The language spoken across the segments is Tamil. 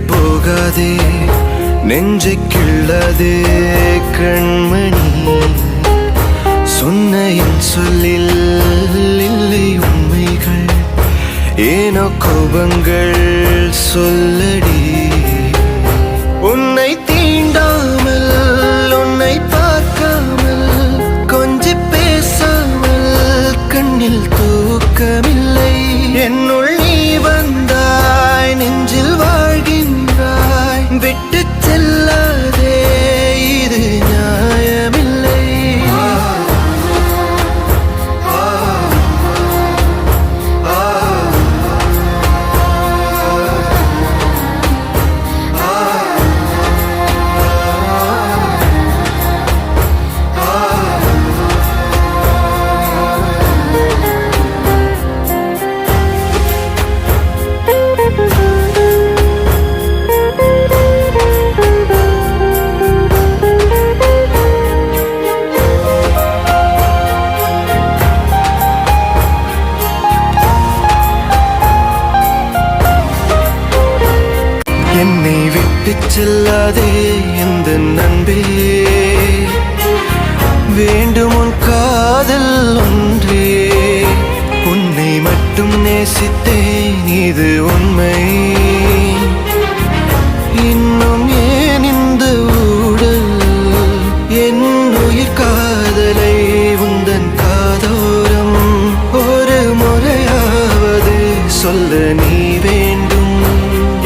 போகாதே நெஞ்சை கிள்ளாதே கண்மணி. சொன்ன என் சொல்லில் இல்லை உண்மைகள், ஏனோ கோபங்கள் சொல்லடி. உன்னை தீண்டாமல் உன்னை பார்க்காமல் கொஞ்சி பேசாமல் கண்ணில் தூக்கமில்லை. என்னுள் நீ வந்தாய், நெஞ்சில் வாழ்கின்றாய், விட்டு செல்லாதே, இது நியாயமில்லை. என்னை விட்டு செல்லாதே எந்த நண்பே, வேண்டும் உன் காதல் ஒன்றே. உன்னை மட்டும் நேசித்தேன், இது உண்மை. இன்னும் ஏன் இந்த ஊடல், என் உயிர் காதலை உந்தன் காதோரம் ஒரு முறையாவது சொல்ல நீ வேண்டும்.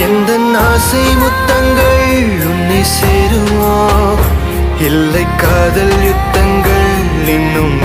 எந்த ஆசை முத்தங்கள் உன்னை சேருமோ, இல்லை காதல் யுத்தங்கள் இன்னும்